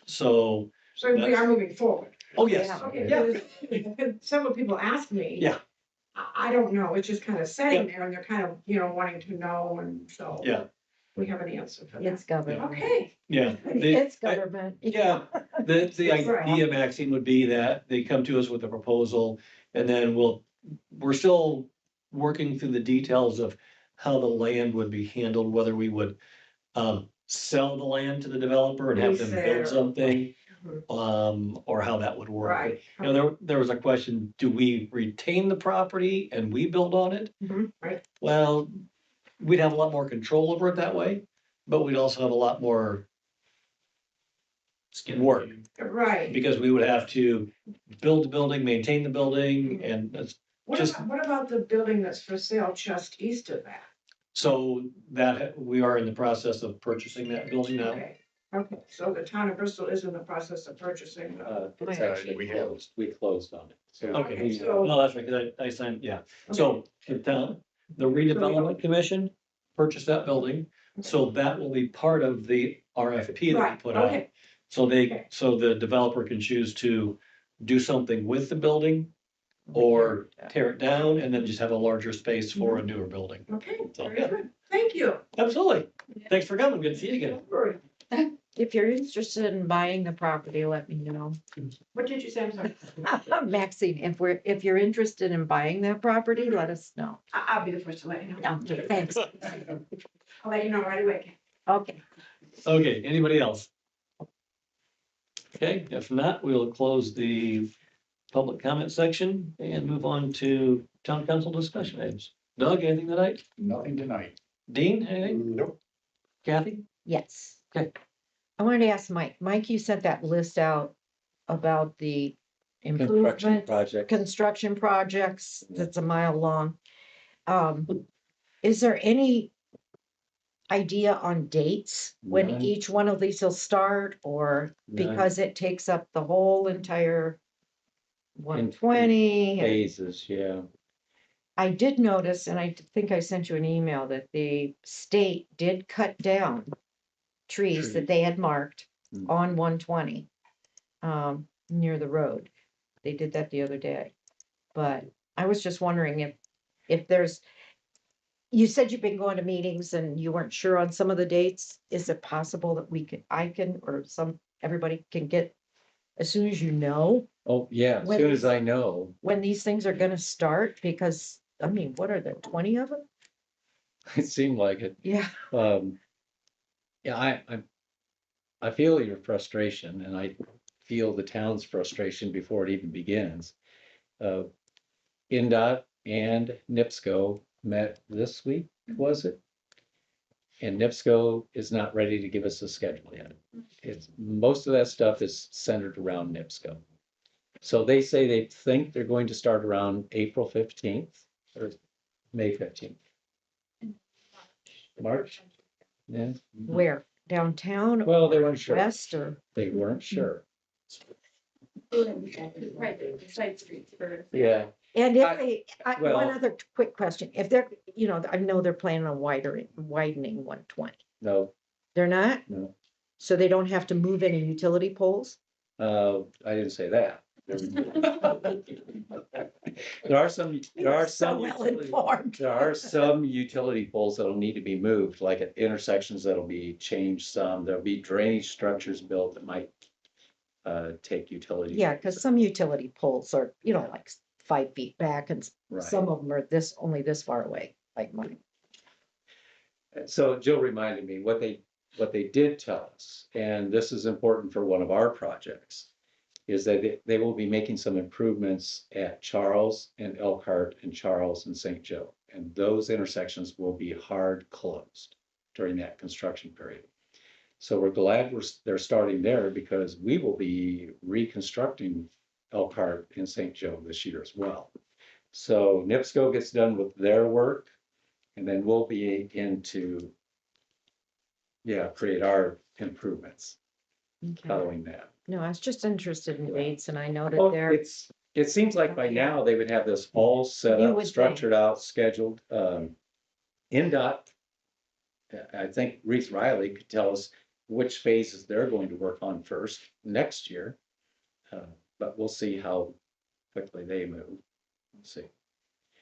So, so we are moving forward. oh yes, Okay, yeah, because several people asked me. Yeah. I don't know, it's just kind of sitting there and they're kind of, wanting to know, and so. Yeah. We have an answer for that. It's government. Okay, yeah. It's government. Yeah, the Right. idea, Maxine, would be that they come to us with a proposal and then we're still working through the details of how the land would be handled, whether we would sell the land to the developer and have them Resale. build something, or how that would work. right. You know, there was a question, do we retain the property and we build on it? Right, Well, we'd have a lot more control over it that way, but we'd also have a lot more work. right. Because we would have to build the building, maintain the building, and that's, just- What about the building that's for sale just east of that? so that we are in the process of purchasing that building now. Okay, so the town of Bristol is in the process of purchasing the. It's Yeah, actually we have- closed, we closed on it. So Okay, so- no, that's right, because I signed, yeah. So the redevelopment commission purchased that building, so that will be part of the RFP that we Right, put out. okay, So so the developer can choose to do something with the building or tear it down and then just have a larger space for a newer building. okay, So, very yeah. good. Thank you. Absolutely. Thanks for coming. Good to see you again. If you're interested in buying the property, let me know. What did you say? I'm sorry. Maxine, if you're interested in buying that property, let us know. I'll be the first to let you know. Okay, thanks. I'll let you know right away. Okay. Okay, anybody else? Okay, if not, we'll close the public comment section and move on to town council discussion items. Doug, anything tonight? Nothing tonight. Dean, anything? Nope. Kathy? Yes. Okay. I wanted to ask Mike. Mike, you sent that list out about the construction improvement, project. construction projects that's a mile long. Is there any idea on dates when None. each one of these will start, or None. because it takes up the whole entire 120? Phases, yeah. I did notice, and I think I sent you an email, that the state did cut down trees that they had marked Mm. on 120 near the road. They did that the other day. But I was just wondering if there's, you said you've been going to meetings and you weren't sure on some of the dates. Is it possible that I can, or everybody can get, as soon as you know, Oh, yeah, as When soon is- as I know, when these things are gonna start? Because, I mean, what are there, 20 of them? it seemed like it. Yeah. Yeah, I feel your frustration and I feel the town's frustration before it even begins. NDOT and NIPSCO met this week, was it? And NIPSCO is not ready to give us a schedule yet. Most of that stuff is centered around NIPSCO. So they say they think they're going to start around April 15th or May 15th. March? Yeah. Where? Downtown? Well, they weren't sure. West or? They weren't sure. Right, side streets for. Yeah. And if they, well- one other quick question, if they're, I know they're planning on widening 120. No, They're not? no. So they don't have to move any utility poles? I didn't say that. There are some So well informed. there are some utility poles that'll need to be moved, like at intersections that'll be changed some. There'll be drainage structures built that might take utility. Yeah, because some utility poles are, like 5 feet back and Right. some of them are only this far away, like mine. So Jill reminded me what they did tell us, and this is important for one of our projects, is that they will be making some improvements at Charles and Elkhart and Charles and St. Joe. And those intersections will be hard closed during that construction period. So we're glad they're starting there because we will be reconstructing Elkhart and St. Joe this year as well. So NIPSCO gets done with their work and then we'll be into, create our improvements Okay. following that. No, I was just interested in dates and I know that Well, they're, it seems like by now they would have this all set You up, would structured out, scheduled. NDOT, I think Reese Riley could tell us which phases they're going to work on first next year. But we'll see how quickly they move. We'll see.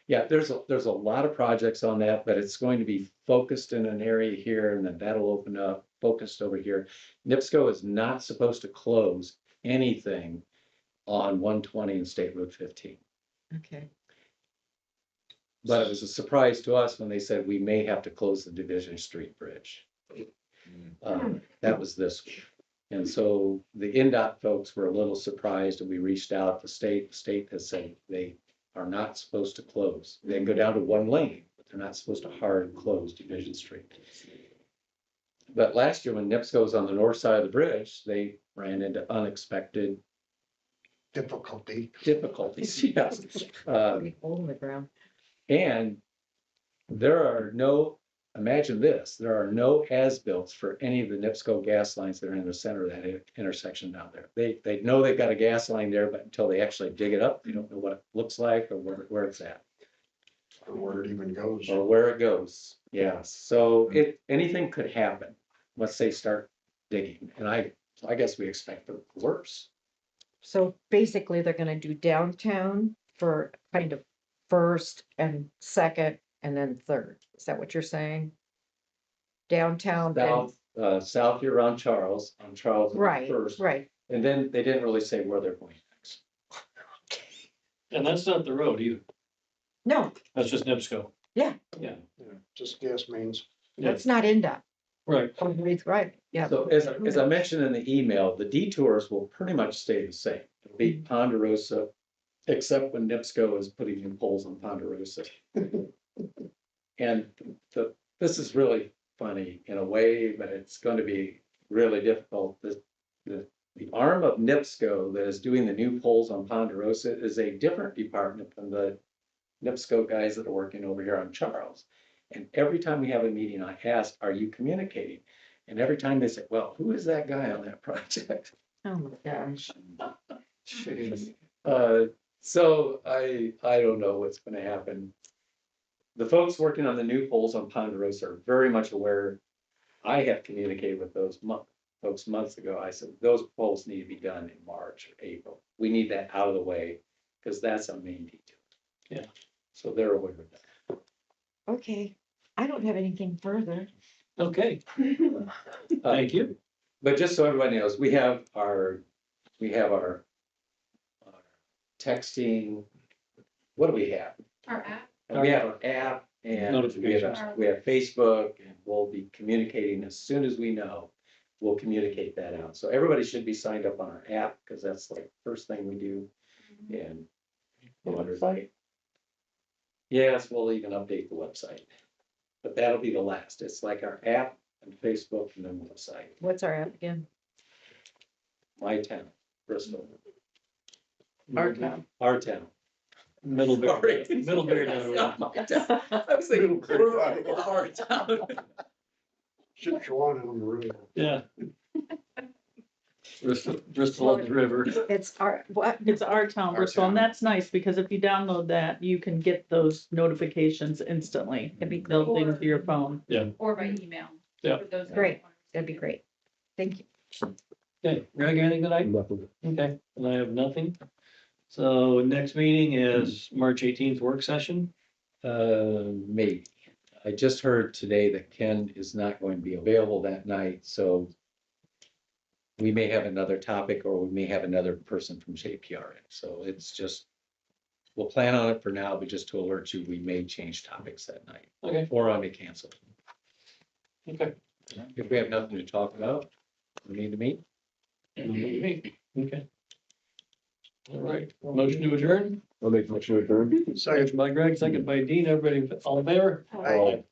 Yeah, there's a lot of projects on that, but it's going to be focused in an area here and then that'll open up, focused over here. NIPSCO is not supposed to close anything on 120 and State Road 15. okay. But it was a surprise to us when they said we may have to close the Division Street Bridge. That was this week. And so the NDOT folks were a little surprised and we reached out to the state. The state has said they are not supposed to close. They can go down to one lane, but they're not supposed to hard close Division Street. But last year when NIPSCO was on the north side of the bridge, they ran into unexpected difficulties. Yes. Big hole in the ground. And there are no, imagine this, there are no as-built for any of the NIPSCO gas lines that are in the center of that intersection down there. They know they've got a gas line there, but until they actually dig it up, they don't know what it looks like or where it's at. Or where it even goes. Or where it goes, yeah. So anything could happen once they start digging. And I guess we expect the worst. So basically they're gonna do downtown for kind of first and second and then third. Is that what you're saying? Downtown, then, South here on Charles right, first. right. And then they didn't really say where they're going next. And that's not the road either. No, That's just NIPSCO. Yeah. Yeah, Yeah, just gas mains. that's not NDOT. right. Oh, right, yeah. So as I mentioned in the email, the detours will pretty much stay the same. It'll be Ponderosa, except when NIPSCO is putting in poles on Ponderosa. And this is really funny in a way, but it's going to be really difficult. The arm of NIPSCO that is doing the new poles on Ponderosa is a different department than the NIPSCO guys that are working over here on Charles. And every time we have a meeting, I ask, are you communicating? And every time they say, well, who is that guy on that project? Oh my gosh. So I don't know what's gonna happen. The folks working on the new poles on Ponderosa are very much aware. I have communicated with those folks months ago. I said, those poles need to be done in March or April. We need that out of the way, because that's a main detail. Yeah. So they're aware of that. Okay, I don't have anything further. Okay, thank you. But just so everybody knows, we have our texting, what do we have? Our app, We have our app and we have Facebook, and we'll be communicating as soon as we know we'll communicate that out. So everybody should be signed up on our app, because that's like the first thing we do. And Website. yes, we'll even update the website. But that'll be the last. It's like our app and Facebook and then website. What's our app again? My town, Bristol, Our town. our town. Middlebury, Sorry. Middlebury. I was thinking, our town. Should go on the radio. Yeah. Bristol on the river. It's our, what? It's our town, Our Bristol, and town. that's nice, because if you download that, you can get those notifications instantly. It'd be Built into your phone. Or by email. Yeah. for those that Great. want. That'd be great. Thank you. Okay, Greg, anything tonight? Nothing. Okay, and I have nothing. So next meeting is March 18th work session. Maybe. I just heard today that Ken is not going to be available that night, so we may have another topic, or we may have another person from JPR in. So it's just, we'll plan on it for now, but just to alert you, we may change topics that night, Okay, or I may cancel. okay. If we have nothing to talk about, we need to meet. Okay. All right, motion to adjourn. I'll make a motion to adjourn. Second by Greg, second by Dean. Everybody, all in favor? Aye.